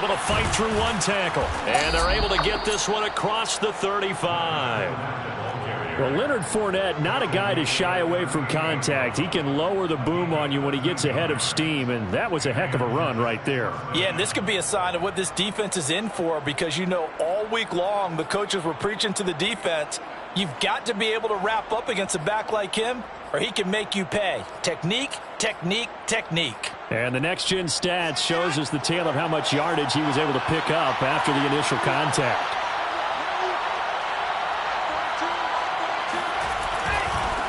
Able to fight through one tackle. And they're able to get this one across the 35. Well, Leonard Fournette, not a guy to shy away from contact. He can lower the boom on you when he gets ahead of steam, and that was a heck of a run right there. Yeah, and this could be a sign of what this defense is in for, because you know all week long the coaches were preaching to the defense, you've got to be able to wrap up against a back like him, or he can make you pay. Technique, technique, technique. And the next-gen stats shows us the tale of how much yardage he was able to pick up after the initial contact.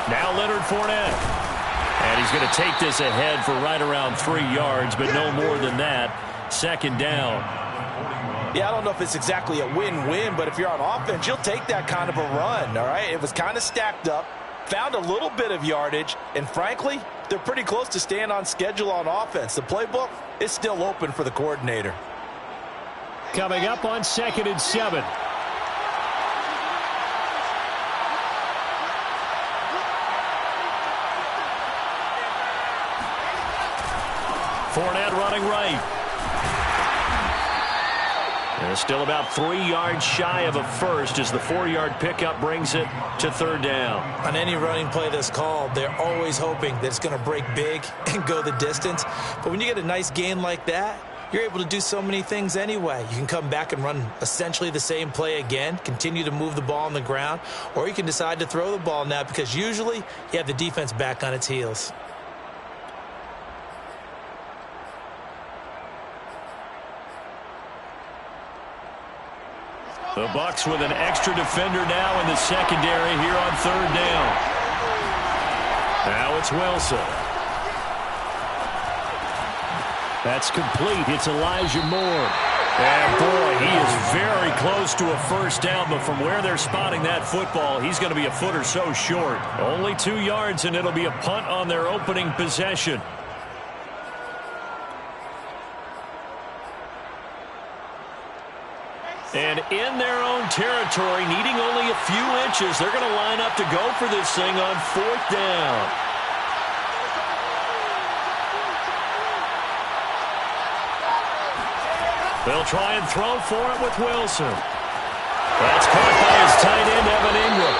Now Leonard Fournette. And he's going to take this ahead for right around 3 yards, but no more than that. Second down. Yeah, I don't know if it's exactly a win-win, but if you're on offense, you'll take that kind of a run, all right? It was kind of stacked up, found a little bit of yardage, and frankly, they're pretty close to staying on schedule on offense. The playbook is still open for the coordinator. Coming up on 2nd and 7. Fournette running right. And still about 3 yards shy of a first as the 4-yard pickup brings it to 3rd down. On any running play that's called, they're always hoping that it's going to break big and go the distance. But when you get a nice gain like that, you're able to do so many things anyway. You can come back and run essentially the same play again, continue to move the ball on the ground, or you can decide to throw the ball now because usually you have the defense back on its heels. The Bucs with an extra defender now in the secondary here on 3rd down. Now it's Wilson. That's complete. It's Elijah Moore. And boy, he is very close to a first down, but from where they're spotting that football, he's going to be a foot or so short. Only 2 yards, and it'll be a punt on their opening possession. And in their own territory, needing only a few inches, they're going to line up to go for this thing on 4th down. They'll try and throw for it with Wilson. That's caught by his tight end, Evan Ingram.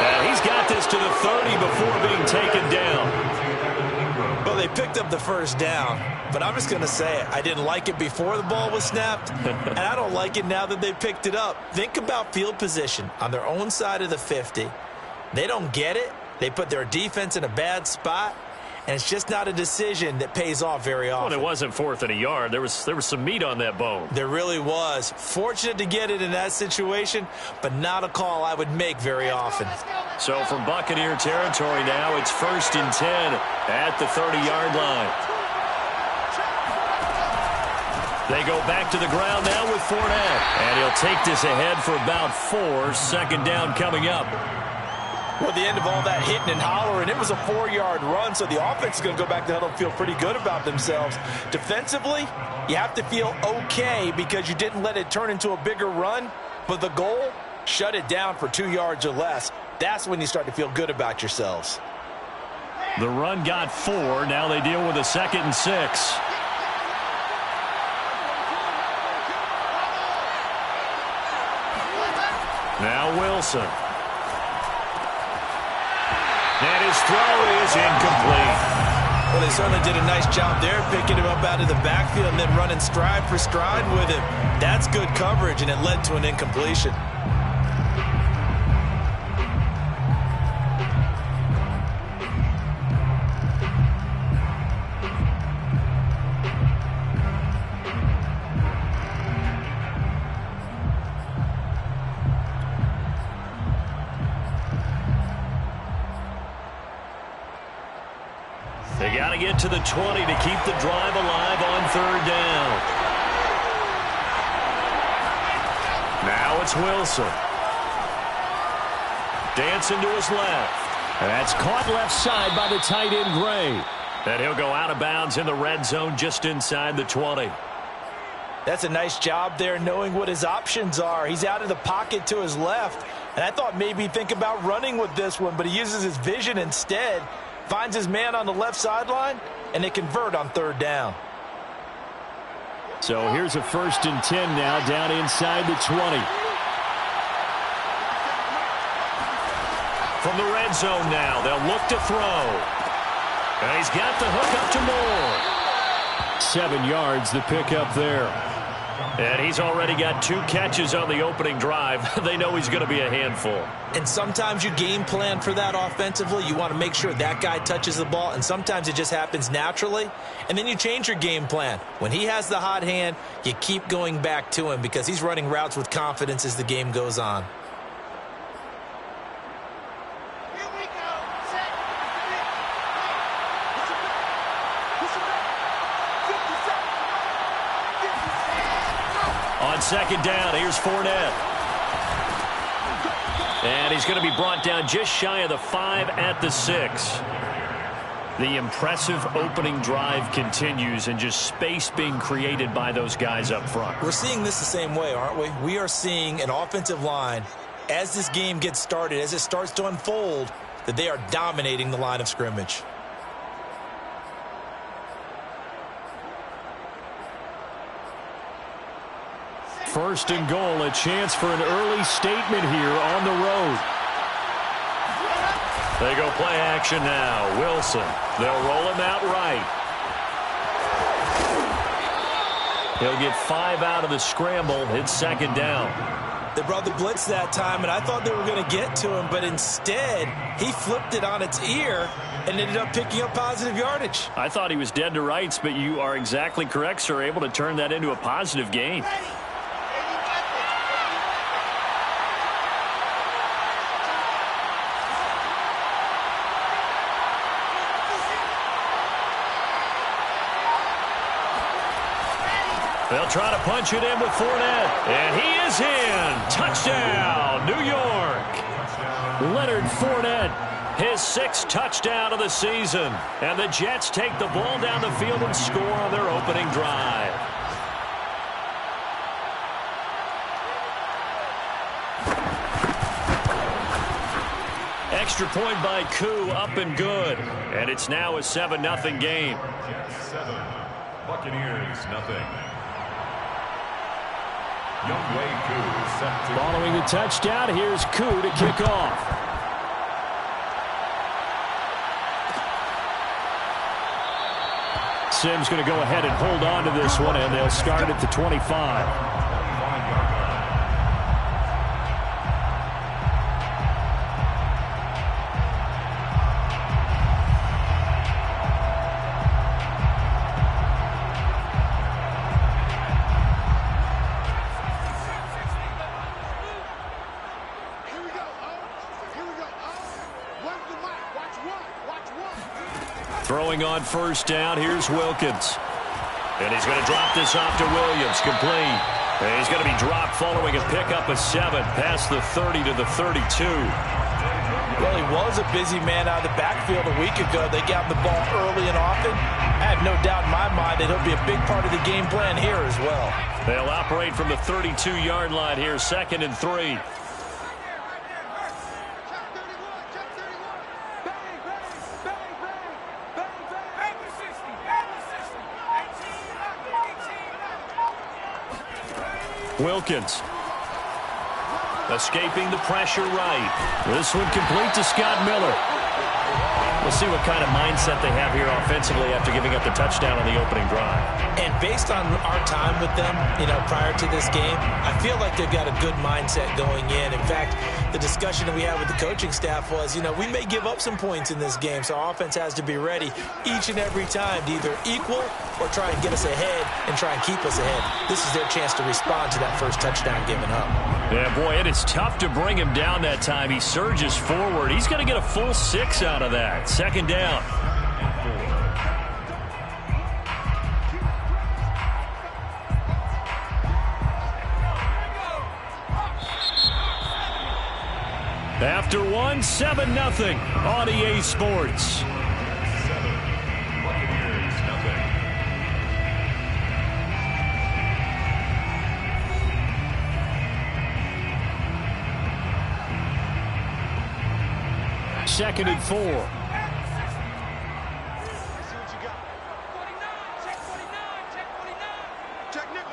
And he's got this to the 30 before being taken down. Well, they picked up the first down, but I'm just going to say it. I didn't like it before the ball was snapped, and I don't like it now that they picked it up. Think about field position on their own side of the 50. They don't get it. They put their defense in a bad spot, and it's just not a decision that pays off very often. Well, it wasn't 4th and a yard. There was some meat on that bone. There really was. Fortunate to get it in that situation, but not a call I would make very often. So from Buccaneer territory now, it's 1st and 10 at the 30-yard line. They go back to the ground now with Fournette. And he'll take this ahead for about 4. 2nd down coming up. Well, the end of all that hitting and hollering, it was a 4-yard run, so the offense is going to go back to the huddle and feel pretty good about themselves. Defensively, you have to feel okay because you didn't let it turn into a bigger run, but the goal, shut it down for 2 yards or less. That's when you start to feel good about yourselves. The run got 4. Now they deal with a 2nd and 6. Now Wilson. And his throw is incomplete. Well, they certainly did a nice job there, picking him up out of the backfield and then running stride for stride with him. That's good coverage, and it led to an incompletion. They got to get to the 20 to keep the drive alive on 3rd down. Now it's Wilson. Dancing to his left. And that's caught left side by the tight end, Gray. And he'll go out of bounds in the red zone just inside the 20. That's a nice job there knowing what his options are. He's out of the pocket to his left. And I thought maybe he'd think about running with this one, but he uses his vision instead. Finds his man on the left sideline, and they convert on 3rd down. So here's a 1st and 10 now down inside the 20. From the red zone now, they'll look to throw. And he's got the hook up to Moore. 7 yards, the pickup there. And he's already got 2 catches on the opening drive. They know he's going to be a handful. And sometimes you game plan for that offensively. You want to make sure that guy touches the ball, and sometimes it just happens naturally. And then you change your game plan. When he has the hot hand, you keep going back to him because he's running routes with confidence as the game goes on. On 2nd down, here's Fournette. And he's going to be brought down just shy of the 5 at the 6. The impressive opening drive continues, and just space being created by those guys up front. We're seeing this the same way, aren't we? We are seeing an offensive line, as this game gets started, as it starts to unfold, that they are dominating the line of scrimmage. First and goal, a chance for an early statement here on the road. They go play action now. Wilson. They'll roll him out right. He'll get 5 out of the scramble. It's 2nd down. They brought the blitz that time, and I thought they were going to get to him, but instead he flipped it on its ear and ended up picking up positive yardage. I thought he was dead to rights, but you are exactly correct, sir. Able to turn that into a positive gain. They'll try to punch it in with Fournette. And he is in. Touchdown, New York. Leonard Fournette, his 6th touchdown of the season. And the Jets take the ball down the field and score on their opening drive. Extra point by Crooke, up and good. And it's now a 7-0 game. 7, Buccaneers, nothing. Following the touchdown, here's Crooke to kick off. Sims going to go ahead and hold on to this one, and they'll start at the 25. Throwing on 1st down, here's Wilkins. And he's going to drop this off to Williams, complete. And he's going to be dropped following a pickup of 7, past the 30 to the 32. Well, he was a busy man out of the backfield a week ago. They got the ball early and often. I have no doubt in my mind that he'll be a big part of the game plan here as well. They'll operate from the 32-yard line here, 2nd and 3. Wilkins. Escaping the pressure right. This one complete to Scott Miller. We'll see what kind of mindset they have here offensively after giving up the touchdown on the opening drive. And based on our time with them, prior to this game, I feel like they've got a good mindset going in. In fact, the discussion that we had with the coaching staff was, we may give up some points in this game, so our offense has to be ready each and every time to either equal or try and get us ahead and try and keep us ahead. This is their chance to respond to that first touchdown given up. Yeah, boy, it is tough to bring him down that time. He surges forward. He's going to get a full 6 out of that. 2nd down. After 1, 7-0 on EA Sports. 7, Buccaneers, nothing. Second and 4. Check 49, check 49, check 49. Check Nick.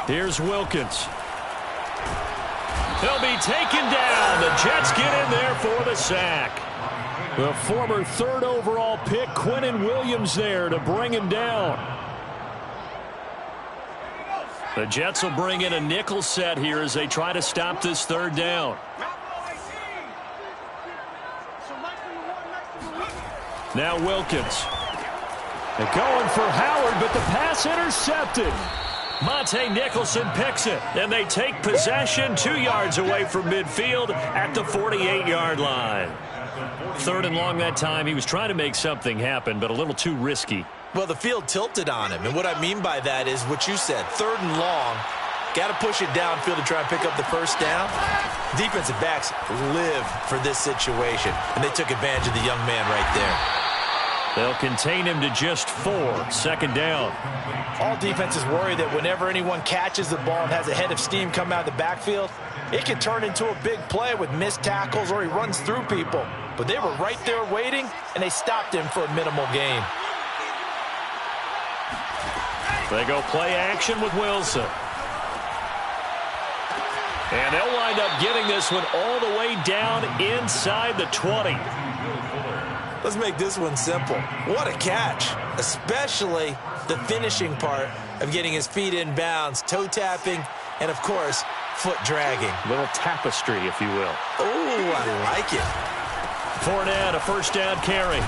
Here's Wilkins. He'll be taken down. The Jets get in there for the sack. The former 3rd overall pick, Quinnen Williams, there to bring him down. The Jets will bring in a nickel set here as they try to stop this 3rd down. Now Wilkins. They're going for Howard, but the pass intercepted. Monte Nicholson picks it, and they take possession 2 yards away from midfield at the 48-yard line. 3rd and long that time. He was trying to make something happen, but a little too risky. Well, the field tilted on him, and what I mean by that is what you said, 3rd and long. Got to push it downfield to try and pick up the 1st down. Defensive backs live for this situation, and they took advantage of the young man right there. They'll contain him to just 4. 2nd down. All defenses worry that whenever anyone catches the ball and has a head of steam come out of the backfield, it can turn into a big play with missed tackles or he runs through people. But they were right there waiting, and they stopped him for a minimal gain. They go play action with Wilson. And they'll wind up getting this one all the way down inside the 20. Let's make this one simple. What a catch, especially the finishing part of getting his feet in bounds, toe tapping, and of course, foot dragging. Little tapestry, if you will. Oh, I like it. Fournette, a 1st down carry.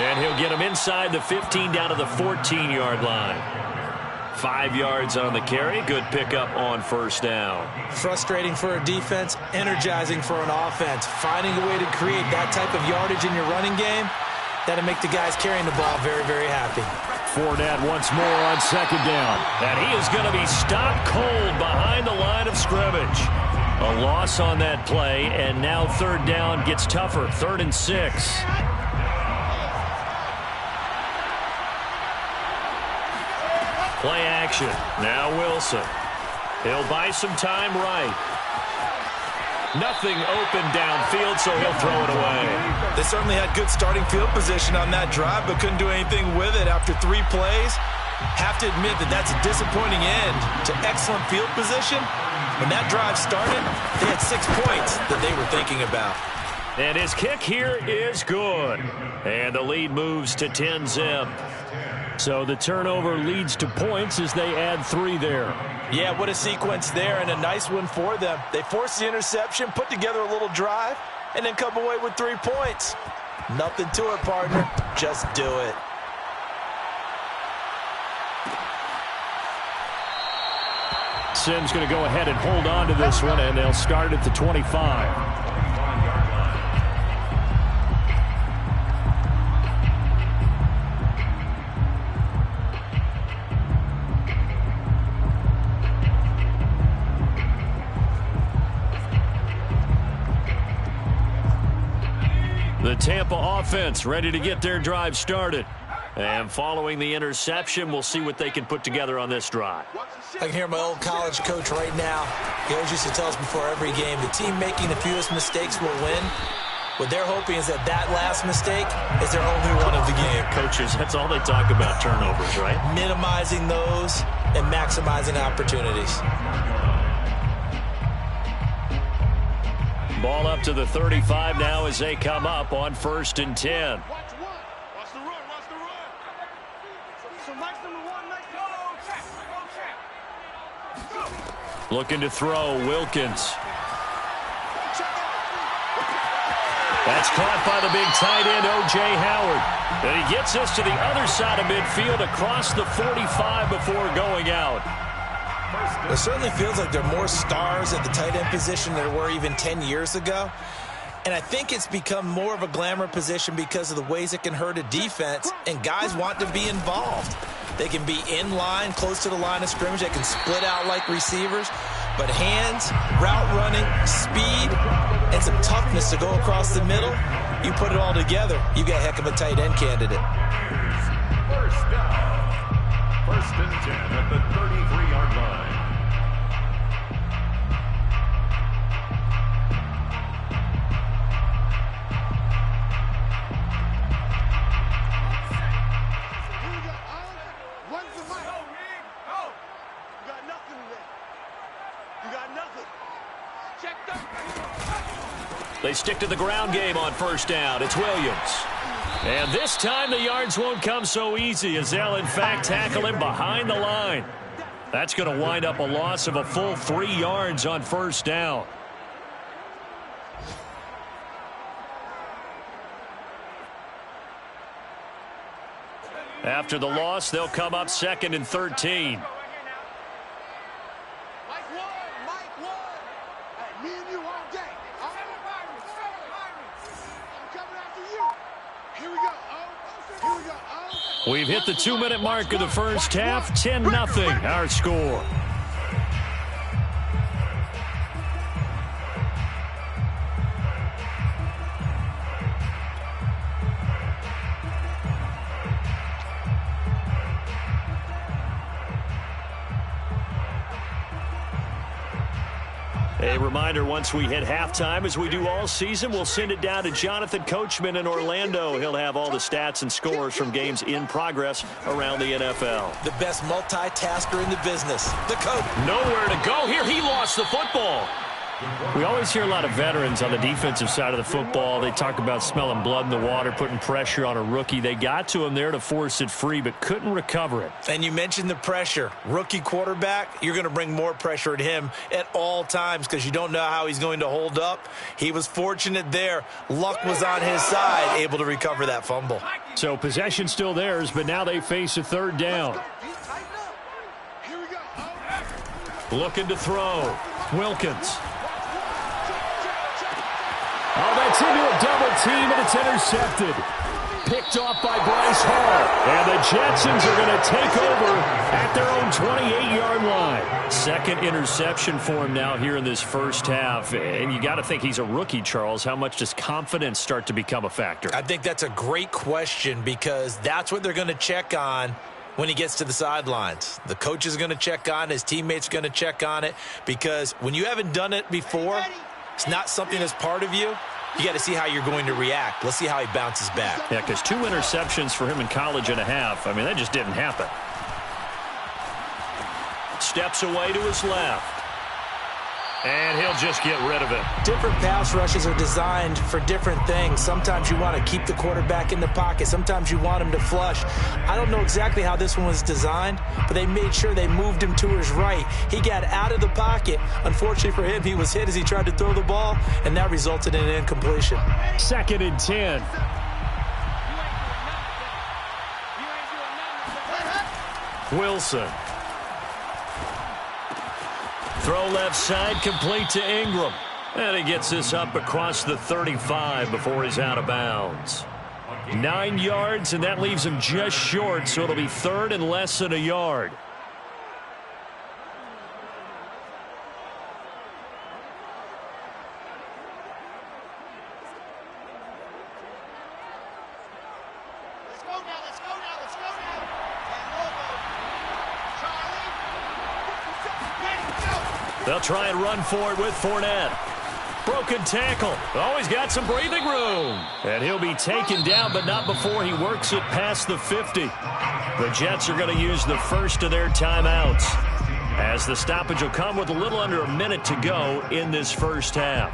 And he'll get him inside the 15 down to the 14-yard line. 5 yards on the carry. Good pickup on 1st down. Frustrating for a defense, energizing for an offense. Finding a way to create that type of yardage in your running game, that'll make the guys carrying the ball very, very happy. Fournette once more on 2nd down. And he is going to be stopped cold behind the line of scrimmage. A loss on that play, and now 3rd down gets tougher. 3rd and 6. Play action. Now Wilson. He'll buy some time right. Nothing open downfield, so he'll throw it away. They certainly had good starting field position on that drive, but couldn't do anything with it after 3 plays. Have to admit that that's a disappointing end to excellent field position. When that drive started, they had 6 points that they were thinking about. And his kick here is good. And the lead moves to 10-zip. So the turnover leads to points as they add 3 there. Yeah, what a sequence there, and a nice one for them. They forced the interception, put together a little drive, and then come away with 3 points. Nothing to it, partner. Just do it. Simms going to go ahead and hold on to this one, and they'll start at the 25. The Tampa offense ready to get their drive started. And following the interception, we'll see what they can put together on this drive. I can hear my old college coach right now. He always used to tell us before every game, the team making the fewest mistakes will win. What they're hoping is that that last mistake is their only one of the game. Coaches, that's all they talk about, turnovers, right? Minimizing those and maximizing opportunities. Ball up to the 35 now as they come up on 1st and 10. Looking to throw, Wilkins. That's caught by the big tight end, O.J. Howard. And he gets this to the other side of midfield across the 45 before going out. It certainly feels like there are more stars at the tight end position than there were even 10 years ago. And I think it's become more of a glamour position because of the ways it can hurt a defense, and guys want to be involved. They can be in line, close to the line of scrimmage. They can split out like receivers. But hands, route running, speed, and some toughness to go across the middle, you put it all together, you got a heck of a tight end candidate. 1st and 10 at the 33-yard line. They stick to the ground game on first down. It's Williams. And this time the yards won't come so easy as they'll, in fact, tackle him behind the line. That's going to wind up a loss of a full 3 yards on first down. After the loss, they'll come up 2nd and 13. We've hit the 2-minute mark of the first half. 10-0 our score. A reminder, once we hit halftime, as we do all season, we'll send it down to Jonathan Coachman in Orlando. He'll have all the stats and scores from games in progress around the NFL. The best multitasker in the business, the coach. Nowhere to go here. He lost the football. We always hear a lot of veterans on the defensive side of the football. They talk about smelling blood in the water, putting pressure on a rookie. They got to him there to force it free, but couldn't recover it. And you mentioned the pressure. Rookie quarterback, you're going to bring more pressure at him at all times because you don't know how he's going to hold up. He was fortunate there. Luck was on his side, able to recover that fumble. So possession still theirs, but now they face a 3rd down. Looking to throw. Wilkins. Oh, that's into a double team, and it's intercepted. Picked off by Bryce Hall. And the Jetsons are going to take over at their own 28-yard line. 2nd interception for him now here in this first half. And you got to think he's a rookie, Charles. How much does confidence start to become a factor? I think that's a great question because that's what they're going to check on when he gets to the sidelines. The coach is going to check on it. His teammates are going to check on it because when you haven't done it before, it's not something that's part of you. You got to see how you're going to react. Let's see how he bounces back. Yeah, because 2 interceptions for him in college and a half. I mean, that just didn't happen. Steps away to his left. And he'll just get rid of it. Different pass rushes are designed for different things. Sometimes you want to keep the quarterback in the pocket. Sometimes you want him to flush. I don't know exactly how this one was designed, but they made sure they moved him to his right. He got out of the pocket. Unfortunately for him, he was hit as he tried to throw the ball, and that resulted in an incompletion. 2nd and 10. Wilson. Throw left side, complete to Ingram. And he gets this up across the 35 before he's out of bounds. 9 yards, and that leaves him just short, so it'll be 3rd and less than a yard. They'll try and run for it with Fournette. Broken tackle. Always got some breathing room. And he'll be taken down, but not before he works it past the 50. The Jets are going to use the first of their timeouts, as the stoppage will come with a little under a minute to go in this first half.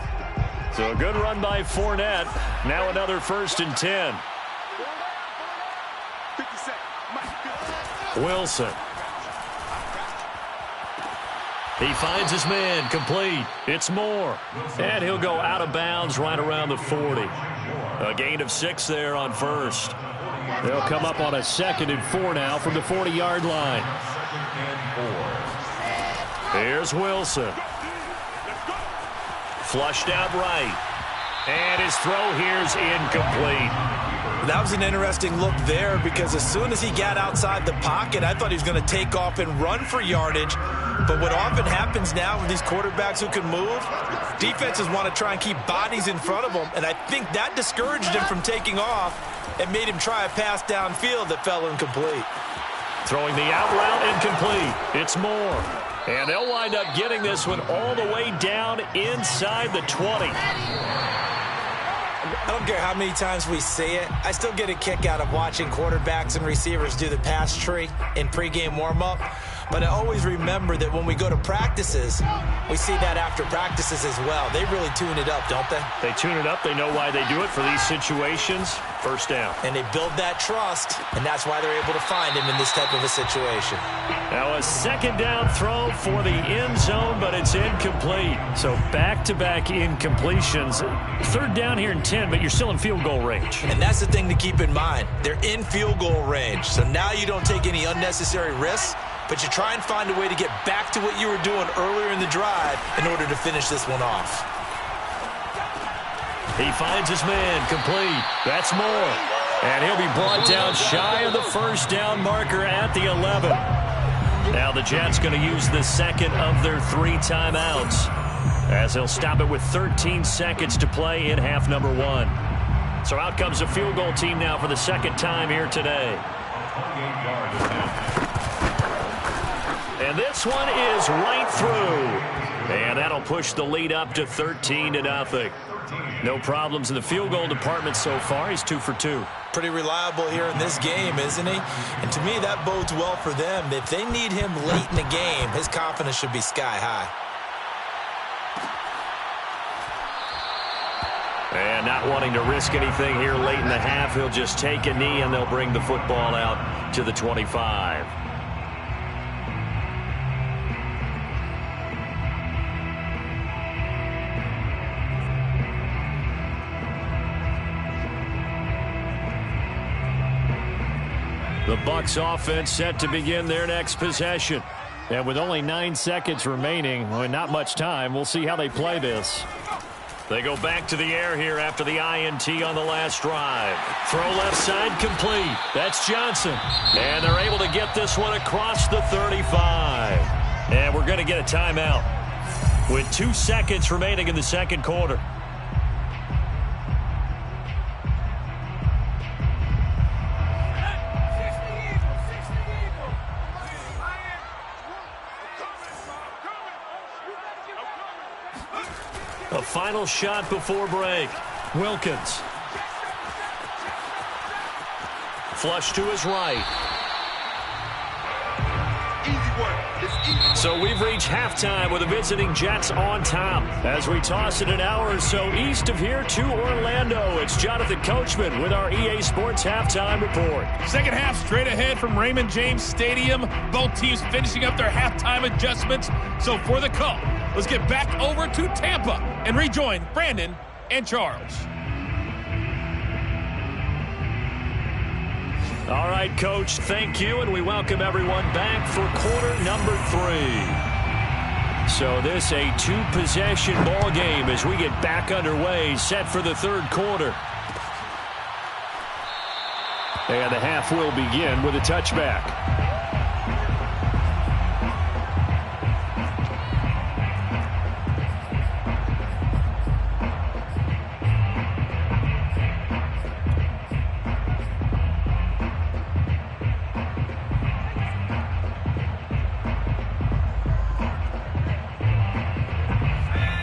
So a good run by Fournette. Now another 1st and 10. Wilson. He finds his man, complete. It's Moore. And he'll go out of bounds right around the 40. A gain of 6 there on first. They'll come up on a 2nd and 4 now from the 40-yard line. Here's Wilson. Flushed out right. And his throw here's incomplete. That was an interesting look there because as soon as he got outside the pocket, I thought he was going to take off and run for yardage. But what often happens now with these quarterbacks who can move, defenses want to try and keep bodies in front of them. And I think that discouraged him from taking off and made him try a pass downfield that fell incomplete. Throwing the out route incomplete. It's Moore. And they'll wind up getting this one all the way down inside the 20. I don't care how many times we see it. I still get a kick out of watching quarterbacks and receivers do the pass tree in pregame warm-up. But I always remember that when we go to practices, we see that after practices as well. They really tune it up, don't they? They tune it up. They know why they do it for these situations. First down. And they build that trust, and that's why they're able to find him in this type of a situation. Now a second down throw for the end zone, but it's incomplete. So back-to-back incompletions. Third down here in 10, but you're still in field goal range. And that's the thing to keep in mind. They're in field goal range. So now you don't take any unnecessary risks, but you try and find a way to get back to what you were doing earlier in the drive in order to finish this one off. He finds his man, complete. That's Moore. And he'll be brought down shy of the first down marker at the 11. Now the Jets going to use the second of their 3 timeouts, as they'll stop it with 13 seconds to play in half number 1. So out comes the field goal team now for the second time here today. And this one is right through. And that'll push the lead up to 13-0. No problems in the field goal department so far. He's 2 for 2. Pretty reliable here in this game, isn't he? And to me, that bodes well for them. If they need him late in the game, his confidence should be sky high. And not wanting to risk anything here late in the half, he'll just take a knee, and they'll bring the football out to the 25. The Bucs offense set to begin their next possession. And with only 9 seconds remaining, well, not much time, we'll see how they play this. They go back to the air here after the INT on the last drive. Throw left side complete. That's Johnson. And they're able to get this one across the 35. And we're going to get a timeout with 2 seconds remaining in the second quarter. A final shot before break. Wilkins. Flush to his right. So we've reached halftime with the visiting Jets on top. As we toss it an hour or so east of here to Orlando, it's Jonathan Coachman with our EA Sports Halftime Report. Second half straight ahead from Raymond James Stadium. Both teams finishing up their halftime adjustments. So for the call, let's get back over to Tampa and rejoin Brandon and Charles. All right, Coach, thank you, and we welcome everyone back for quarter number 3. So this a 2-possession ball game as we get back underway, set for the third quarter. And the half will begin with a touchback.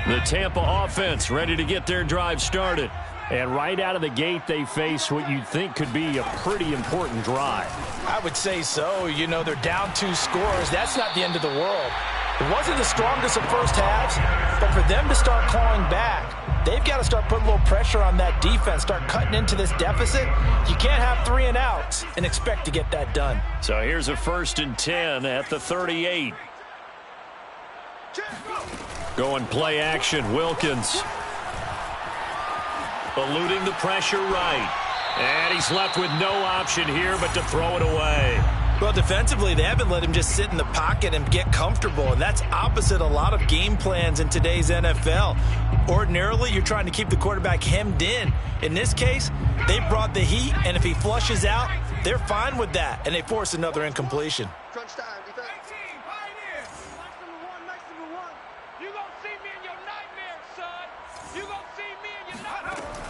The Tampa offense ready to get their drive started. And right out of the gate, they face what you'd think could be a pretty important drive. I would say so. You know, they're down 2 scores. That's not the end of the world. It wasn't the strongest of first halves, but for them to start clawing back, they've got to start putting a little pressure on that defense, start cutting into this deficit. You can't have 3 and outs and expect to get that done. So here's a 1st and 10 at the 38. Going play action, Wilkins. Eluding the pressure right. And he's left with no option here but to throw it away. Well, defensively, they haven't let him just sit in the pocket and get comfortable, and that's opposite a lot of game plans in today's NFL. Ordinarily, you're trying to keep the quarterback hemmed in. In this case, they brought the heat, and if he flushes out, they're fine with that, and they force another incompletion. Crunch time.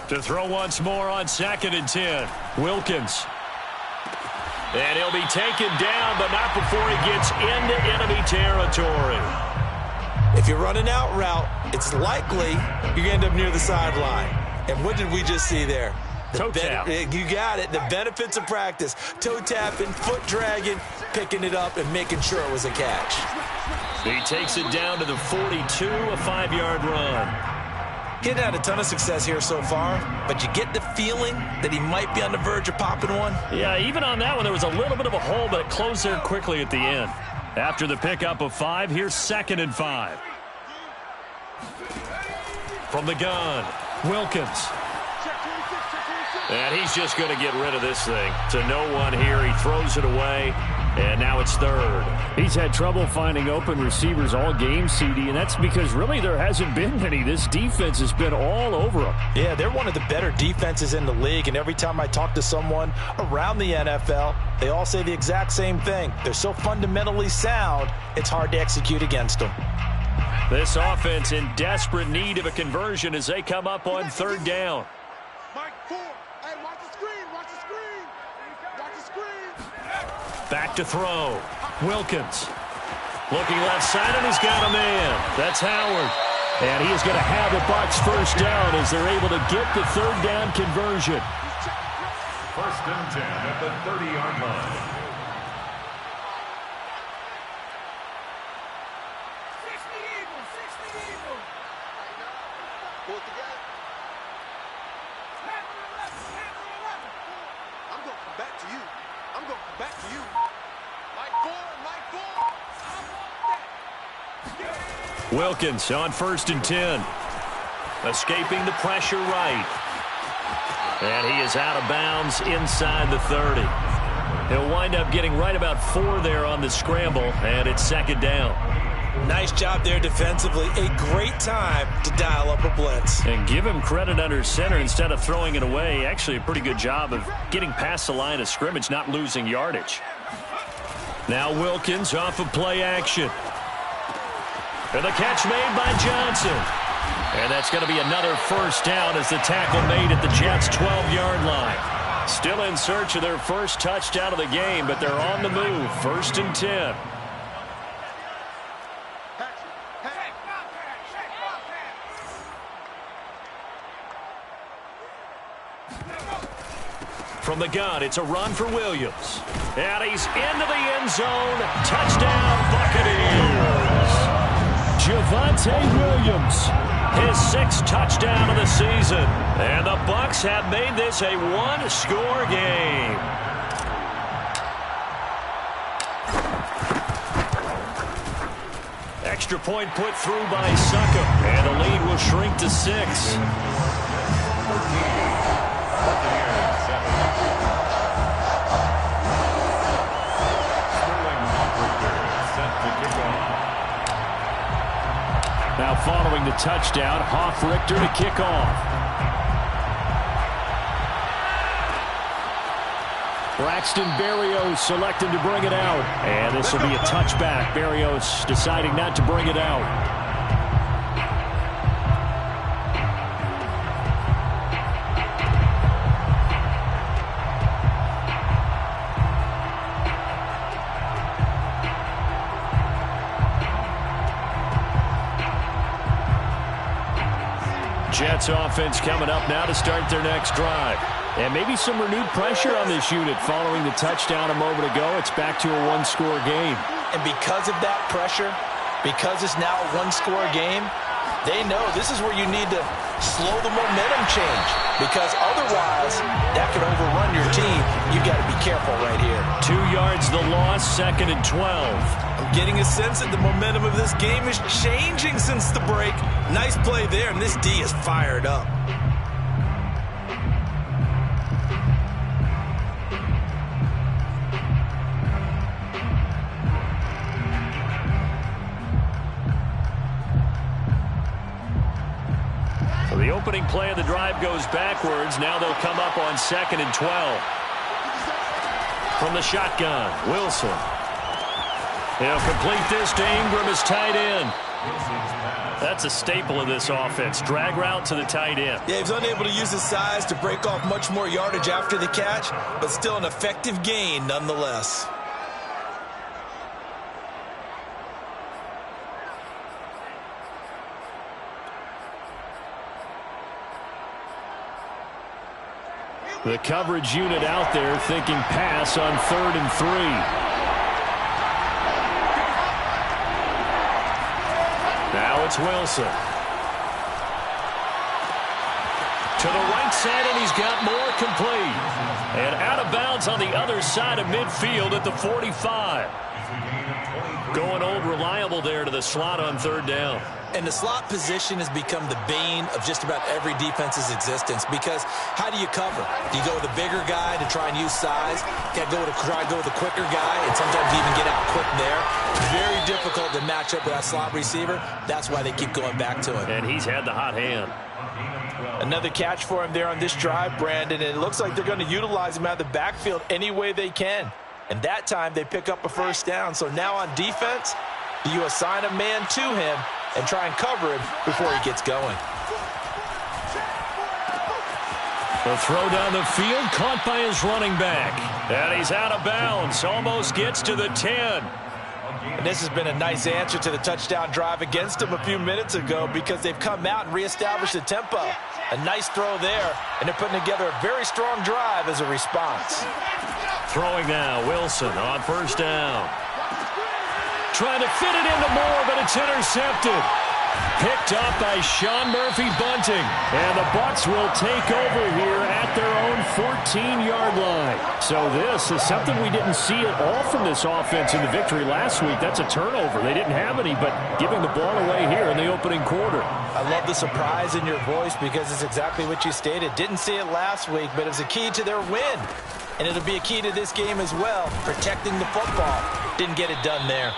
To throw once more on 2nd and 10. Wilkins. And he'll be taken down, but not before he gets into enemy territory. If you run an out route, it's likely you're going to end up near the sideline. And what did we just see there? Toe tap. You got it. The benefits of practice. Toe tapping, foot dragging, picking it up, and making sure it was a catch. He takes it down to the 42, a 5-yard run. He hadn't had a ton of success here so far, but you get the feeling that he might be on the verge of popping one. Yeah, even on that one, there was a little bit of a hole, but it closed there quickly at the end. After the pickup of 5, here's 2nd and 5. From the gun, Wilkins. And he's just going to get rid of this thing. To no one here, he throws it away, and now it's 3rd. He's had trouble finding open receivers all game, CD, and that's because really there hasn't been many. This defense has been all over him. Yeah, they're one of the better defenses in the league, and every time I talk to someone around the NFL, they all say the exact same thing. They're so fundamentally sound, it's hard to execute against them. This offense in desperate need of a conversion as they come up on 3rd down. Back to throw. Wilkins. Looking left side, and he's got a man. That's Howard. And he is going to have the Bucs 1st down as they're able to get the 3rd down conversion. 1st and 10 at the 30-yard line. Wilkins on 1st and 10. Escaping the pressure right. And he is out of bounds inside the 30. He'll wind up getting right about 4 there on the scramble, and it's 2nd down. Nice job there defensively. A great time to dial up a blitz. And give him credit under center instead of throwing it away. Actually a pretty good job of getting past the line of scrimmage, not losing yardage. Now Wilkins off of play action. And the catch made by Johnson. And that's going to be another 1st down as the tackle made at the Jets' 12-yard line. Still in search of their 1st touchdown of the game, but they're on the move. 1st and 10. From the gun, it's a run for Williams. And he's into the end zone. Touchdown, Buccaneers. Javonte Williams, his 6th touchdown of the season. And the Bucs have made this a 1-score game. Extra point put through by Succop. And the lead will shrink to 6. Now following the touchdown, Hoff-Richter to kick off. Braxton Berrios selecting to bring it out. And this will be a touchback. Berrios deciding not to bring it out. Jets offense coming up now to start their next drive. And maybe some renewed pressure on this unit following the touchdown a moment ago. It's back to a 1-score game. And because of that pressure, because it's now a 1-score game, they know this is where you need to slow the momentum change. Because otherwise, that could overrun your team. You've got to be careful right here. 2 yards the loss, 2nd and 12. I'm getting a sense that the momentum of this game is changing since the break. Nice play there, and this D is fired up. So the opening play of the drive goes backwards. Now they'll come up on 2nd and 12. From the shotgun, Wilson. He'll complete this to Ingram as tight end. That's a staple of this offense. Drag route to the tight end. Yeah, he's unable to use his size to break off much more yardage after the catch, but still an effective gain nonetheless. The coverage unit out there thinking pass on 3rd and 3. Now it's Wilson. To the right side, and he's got more complete. And out of bounds on the other side of midfield at the 45. Going old reliable there to the slot on 3rd down. And the slot position has become the bane of just about every defense's existence, because how do you cover? Do you go with a bigger guy to try and use size? You got to try to go with a quicker guy and sometimes even get out quick there. Very difficult to match up with that slot receiver. That's why they keep going back to him. And he's had the hot hand. Another catch for him there on this drive, Brandon. And it looks like they're going to utilize him out of the backfield any way they can. And that time they pick up a 1st down. So now on defense, you assign a man to him and try and cover him before he gets going. The throw down the field, caught by his running back. And he's out of bounds, almost gets to the 10. And this has been a nice answer to the touchdown drive against them a few minutes ago, because they've come out and reestablished the tempo. A nice throw there, and they're putting together a very strong drive as a response. Throwing now, Wilson on 1st down. Trying to fit it into Moore, but it's intercepted. Picked up by Sean Murphy-Bunting. And the Bucs will take over here at their own 14-yard line. So this is something we didn't see at all from this offense in the victory last week. That's a turnover. They didn't have any, but giving the ball away here in the opening quarter. I love the surprise in your voice, because it's exactly what you stated. Didn't see it last week, but it was a key to their win. And it'll be a key to this game as well, protecting the football. Didn't get it done there.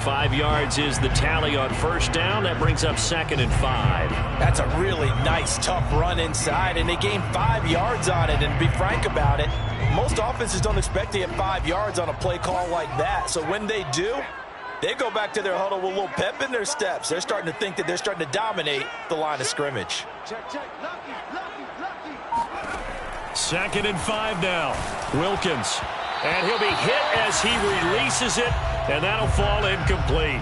5 yards is the tally on 1st down. That brings up 2nd and 5. That's a really nice, tough run inside, and they gained 5 yards on it. And to be frank about it, most offenses don't expect to get 5 yards on a play call like that. So when they do, they go back to their huddle with a little pep in their steps. They're starting to think that they're starting to dominate the line of scrimmage. 2nd and 5 now. Wilkins. And he'll be hit as he releases it, and that'll fall incomplete.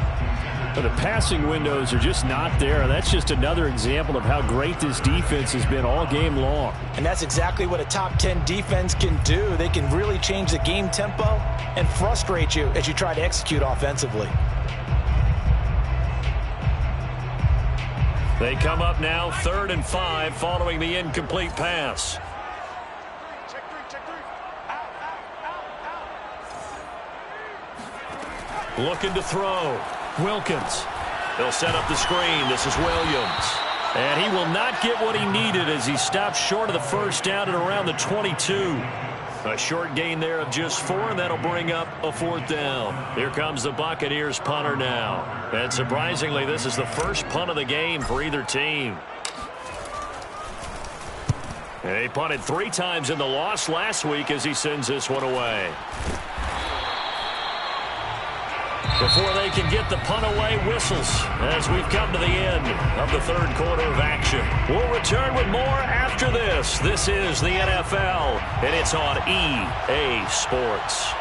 But the passing windows are just not there. That's just another example of how great this defense has been all game long. And that's exactly what a top 10 defense can do. They can really change the game tempo and frustrate you as you try to execute offensively. They come up now 3rd and 5 following the incomplete pass. Looking to throw. Wilkins. They'll set up the screen. This is Williams. And he will not get what he needed as he stops short of the 1st down at around the 22. A short gain there of just 4, and that'll bring up a 4th down. Here comes the Buccaneers punter now. And surprisingly, this is the first punt of the game for either team. And he punted 3 times in the loss last week as he sends this one away. Before they can get the punt away, whistles as we've come to the end of the 3rd quarter of action. We'll return with more after this. This is the NFL, and it's on EA Sports.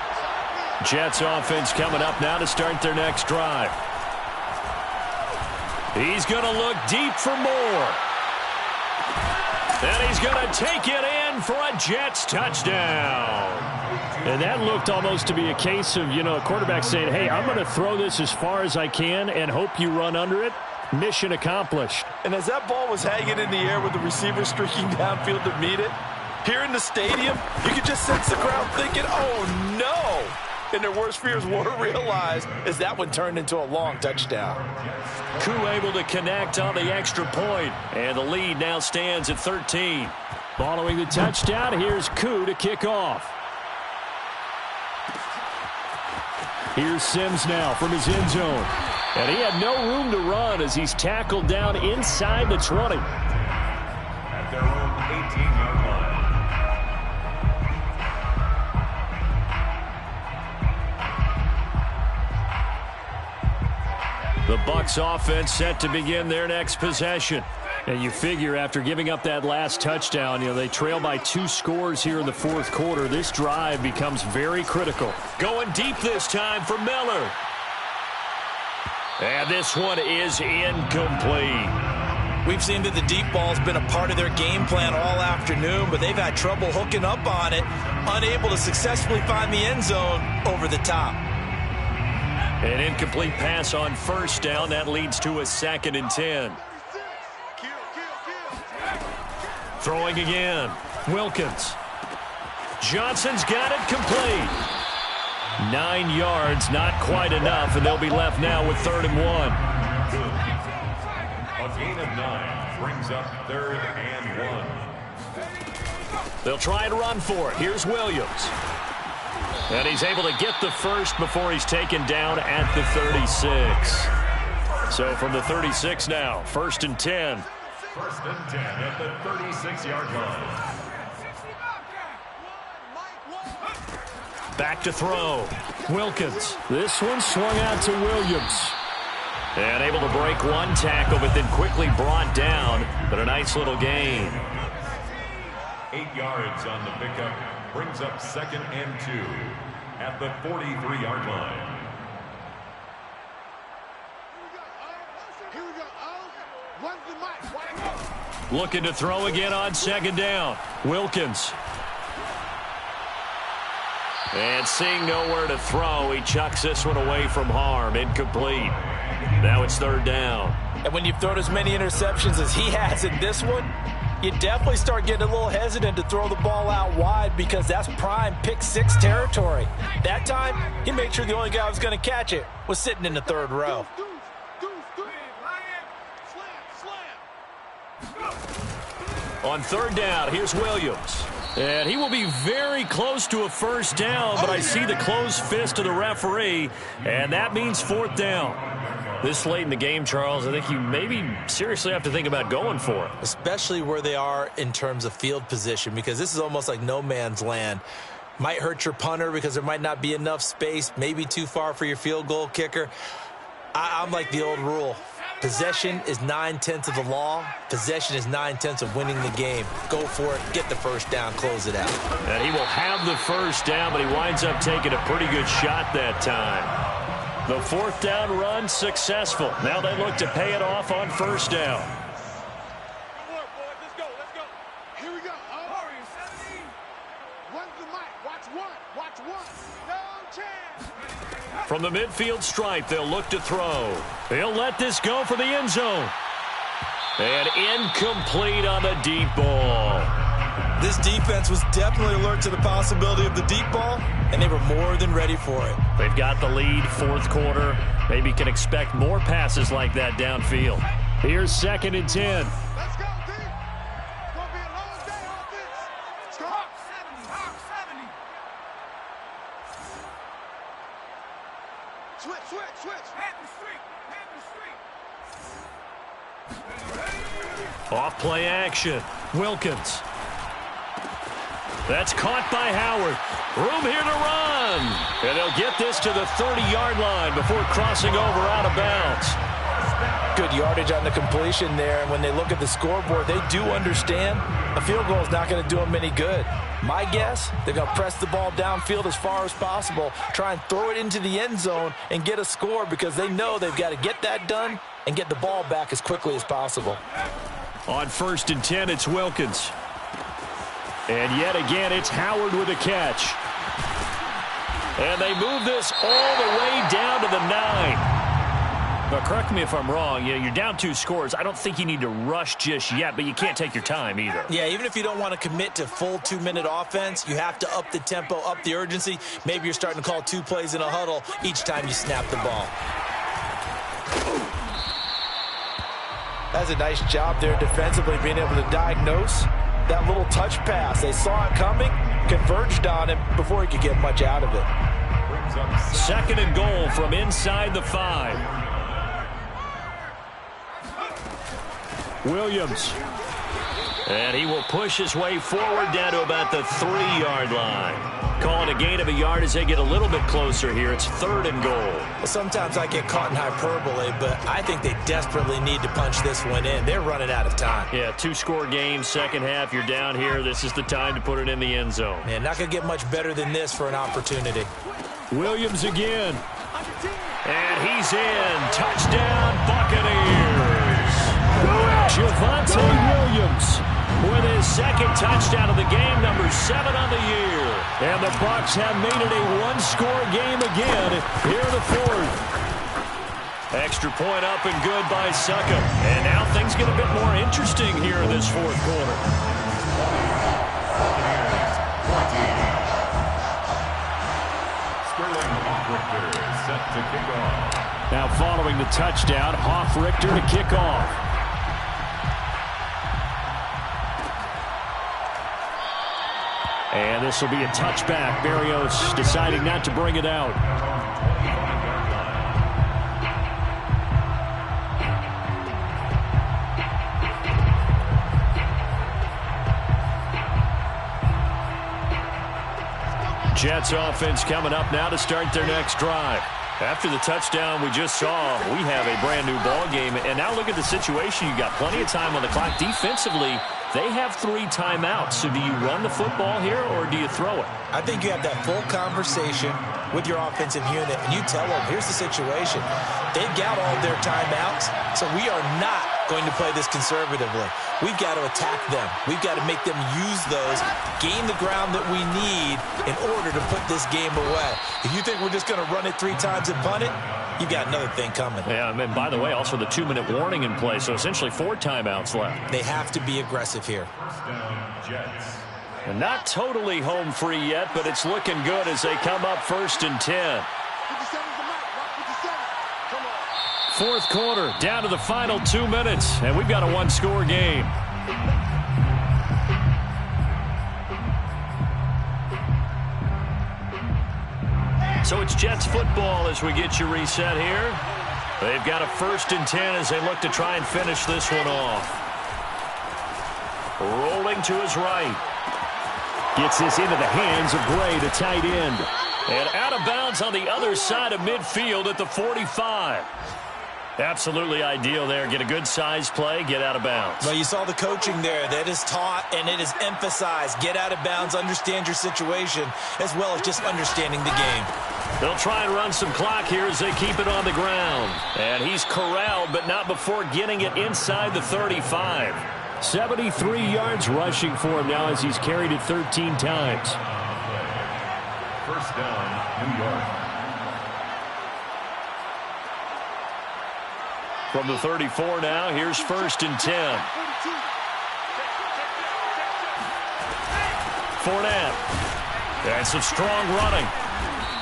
Jets offense coming up now to start their next drive. He's going to look deep for more. And he's going to take it in for a Jets touchdown. And that looked almost to be a case of, a quarterback saying, hey, I'm going to throw this as far as I can and hope you run under it. Mission accomplished. And as that ball was hanging in the air with the receiver streaking downfield to meet it, here in the stadium, you could just sense the crowd thinking, oh, no. And their worst fears were realized as that one turned into a long touchdown. Crooke able to connect on the extra point, and the lead now stands at 13. Following the touchdown, here's Crooke to kick off. Here's Sims now from his end zone. And he had no room to run as he's tackled down inside the 20. At their own 18-yard line. The Bucs offense set to begin their next possession. And you figure after giving up that last touchdown, they trail by 2 scores here in the 4th quarter. This drive becomes very critical. Going deep this time for Miller. And this one is incomplete. We've seen that the deep ball's been a part of their game plan all afternoon, but they've had trouble hooking up on it, unable to successfully find the end zone over the top. An incomplete pass on first down. That leads to a 2nd and 10. Throwing again. Wilkins. Johnson's got it complete. 9 yards, not quite enough, and they'll be left now with 3rd and 1. A gain of 9 brings up 3rd and 1. They'll try and run for it. Here's Williams. And he's able to get the first before he's taken down at the 36. So from the 36 now, 1st and 10. 1st and 10 at the 36-yard line. Back to throw. Wilkins. This one swung out to Williams. And able to break one tackle, but then quickly brought down. But a nice little gain. 8 yards on the pickup. Brings up 2nd and 2 at the 43-yard line. Looking to throw again on 2nd down. Wilkins. And seeing nowhere to throw, he chucks this one away from harm. Incomplete. Now it's 3rd down. And when you've thrown as many interceptions as he has in this one, you definitely start getting a little hesitant to throw the ball out wide because that's prime pick 6 territory. That time, he made sure the only guy who was going to catch it was sitting in the 3rd row. On 3rd down, here's Williams. And he will be very close to a first down, but I see the closed fist of the referee, and that means 4th down. This late in the game, Charles, I think you maybe seriously have to think about going for it. Especially where they are in terms of field position, because this is almost like no man's land. Might hurt your punter because there might not be enough space, maybe too far for your field goal kicker. I'm like the old rule. Possession is 9/10 of the law. Possession is 9/10 of winning the game. Go for it. Get the first down. Close it out. And he will have the first down, but he winds up taking a pretty good shot that time. The 4th down run successful. Now they look to pay it off on 1st down. From the midfield stripe, they'll look to throw. They'll let this go for the end zone. And incomplete on the deep ball. This defense was definitely alert to the possibility of the deep ball, and they were more than ready for it. They've got the lead, 4th quarter. Maybe can expect more passes like that downfield. Here's 2nd and 10. Let's go, D. It's going to be a long day on this. Let's go. Hawk 70, Hawk 70. Switch. Panther Street. Off play action. Wilkins. That's caught by Howard. Room here to run. And they'll get this to the 30-yard line before crossing over out of bounds. Good yardage on the completion there, and when they look at the scoreboard, they do understand a field goal is not going to do them any good. My guess, they're going to press the ball downfield as far as possible, try and throw it into the end zone and get a score because they know they've got to get that done and get the ball back as quickly as possible. On 1st and 10, it's Wilkins. And yet again, it's Howard with a catch. And they move this all the way down to the 9. Now, correct me if I'm wrong. You're down 2 scores. I don't think you need to rush just yet, but you can't take your time either. Yeah, even if you don't want to commit to full 2-minute offense, you have to up the tempo, up the urgency. Maybe you're starting to call 2 plays in a huddle each time you snap the ball. That's a nice job there defensively, being able to diagnose that little touch pass. They saw it coming, converged on him before he could get much out of it. 2nd and goal from inside the 5. Williams. And he will push his way forward down to about the 3-yard line. Calling a gain of a yard as they get a little bit closer here. It's 3rd and goal. Well, sometimes I get caught in hyperbole, but I think they desperately need to punch this one in. They're running out of time. Yeah, 2-score game, second half. You're down here. This is the time to put it in the end zone. Man, not going to get much better than this for an opportunity. Williams again. And he's in. Touchdown, Buccaneers. Javonte Williams with his second touchdown of the game, number 7 on the year. And the Bucs have made it a one-score game again here in the fourth. Extra point up and good by Succop. And now things get a bit more interesting here in this fourth quarter. Set to kick off. Now following the touchdown, Richter to kick off. And this will be a touchback. Berrios deciding not to bring it out. Jets offense coming up now to start their next drive. After the touchdown we just saw, we have a brand new ball game. And now look at the situation. You got plenty of time on the clock. Defensively, they have 3 timeouts. So do you run the football here or do you throw it? I think you have that full conversation with your offensive unit, and you tell them, here's the situation. They've got all their timeouts, so we are not going to play this conservatively. We've got to attack them. We've got to make them use those, gain the ground that we need in order to put this game away. If you think we're just going to run it 3 times and punt it, you've got another thing coming. Yeah, and by the way, also the 2-minute warning in play, so essentially 4 timeouts left. They have to be aggressive here. First down, Jets. And not totally home free yet, but it's looking good as they come up 1st and 10. Fourth quarter, down to the final 2 minutes, and we've got a one-score game. So it's Jets football as we get you reset here. They've got a 1st and 10 as they look to try and finish this one off. Rolling to his right. Gets this into the hands of Gray, the tight end. And out of bounds on the other side of midfield at the 45. Absolutely ideal there. Get a good size play, get out of bounds. Well, you saw the coaching there. That is taught and it is emphasized. Get out of bounds, understand your situation, as well as just understanding the game. They'll try and run some clock here as they keep it on the ground. And he's corralled, but not before getting it inside the 35. 73 yards rushing for him now as he's carried it 13 times. First down, New York. From the 34 now, here's 1st and 10. Fournette. And some strong running.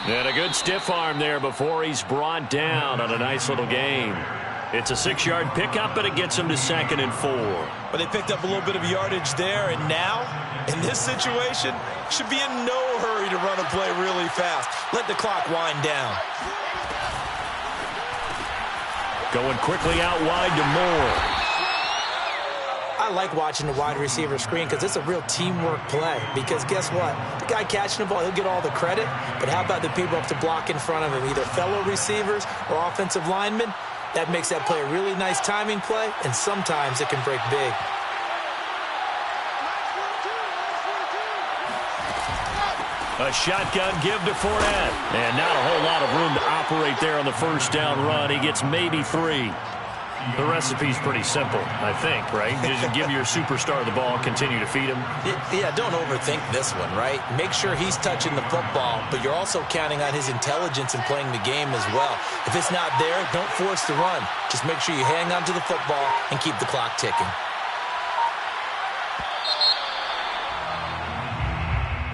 And a good stiff arm there before he's brought down on a nice little gain. It's a 6-yard pickup, but it gets him to 2nd and 4. But they picked up a little bit of yardage there, and now, in this situation, should be in no hurry to run a play really fast. Let the clock wind down. Going quickly out wide to Moore. I like watching the wide receiver screen because it's a real teamwork play. Because guess what? The guy catching the ball, he'll get all the credit. But how about the people up to block in front of him, either fellow receivers or offensive linemen? That makes that play a really nice timing play, and sometimes it can break big. A shotgun give to Fournette. And not a whole lot of room to operate there on the first down run. He gets maybe 3. The recipe's pretty simple, I think, right? Just give your superstar the ball, continue to feed him. Yeah, don't overthink this one, right? Make sure he's touching the football, but you're also counting on his intelligence in playing the game as well. If it's not there, don't force the run. Just make sure you hang on to the football and keep the clock ticking.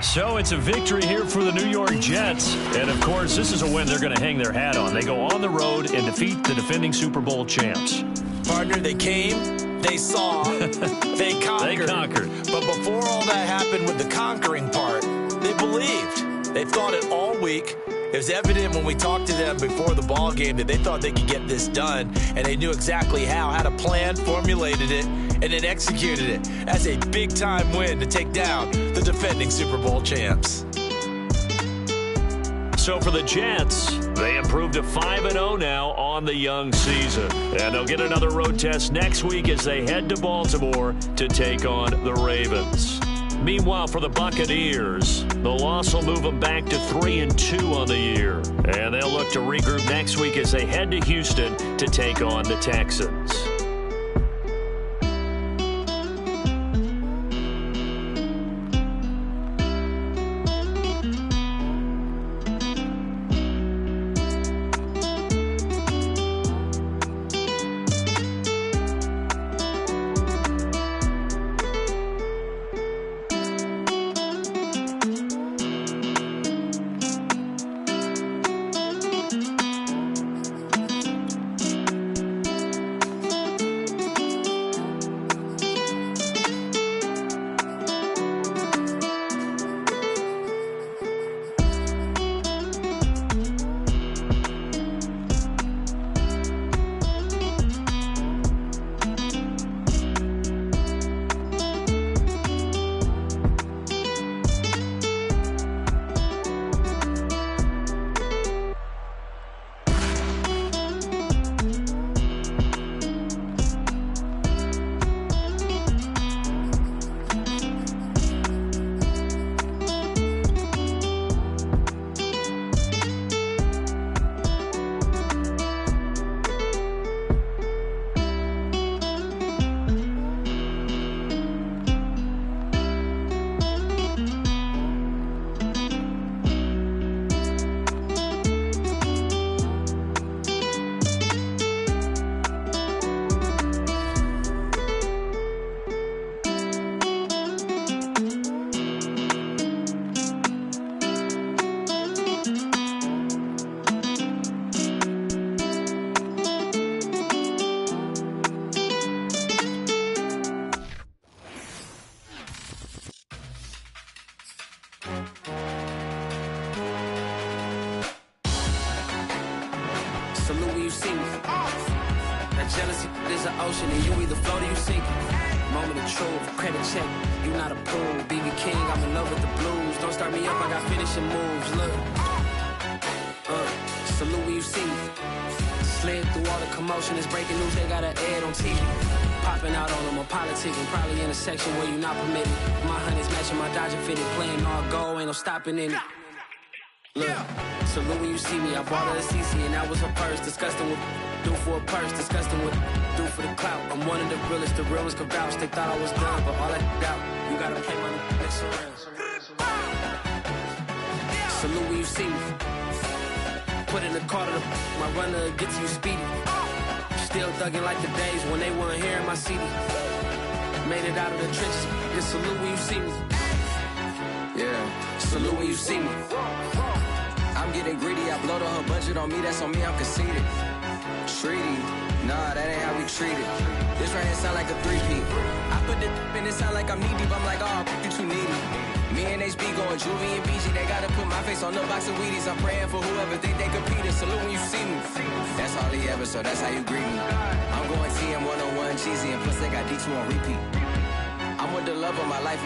So it's a victory here for the New York Jets. And, of course, this is a win they're going to hang their hat on. They go on the road and defeat the defending Super Bowl champs. Partner, they came, they saw, they conquered. They conquered. But before all that happened with the conquering part, they believed. They thought it all week. It was evident when we talked to them before the ball game that they thought they could get this done, and they knew exactly how, had a plan, formulated it, and then executed it. That's a big-time win to take down the defending Super Bowl champs. So for the Jets, they improved to 5-0 now on the young season. And they'll get another road test next week as they head to Baltimore to take on the Ravens. Meanwhile, for the Buccaneers, the loss will move them back to 3-2 on the year. And they'll look to regroup next week as they head to Houston to take on the Texans. you see me. That jealousy is an ocean, and you either float or you sink. Moment of truth, credit check, you not approved. BB King, I'm in love with the blues. Don't start me up, I got finishing moves. Look, salute when you see me. Slid through all the commotion, it's breaking news, they got an ad on TV. Popping out on them, I'm politicking, probably in a section where you not permitted. My honey's matching my Dodger fitted, playing all gold, ain't no stopping in it. Look, salute when you see me, I bought her a CC and that was her purse. Disgusting with do for a purse, disgusting with do for the clout. I'm one of the realest could vouch. They thought I was done, but all that out, you gotta play my next around. Salute when you see me. Put in the car to my runner, get to you speedy. Still thugging like the days when they weren't hearing my CD. Made it out of the trenches, just salute when you see me. Yeah, salute when you see me. I'm getting greedy, I blowed all her budget on me, that's on me, I'm conceited. Treaty, nah, that ain't how we treat it. This right here sound like a three-peat. I put the in it sound like I'm knee deep, I'm like, oh, you too needy. Me and HB going Juvie and BG, they gotta put my face on the box of Wheaties. I'm praying for whoever think they competing. Salute when you see me. That's all he ever, so that's how you greet me. I'm going TM 101 cheesy, and plus they got D2 on repeat. I'm with the love of my life.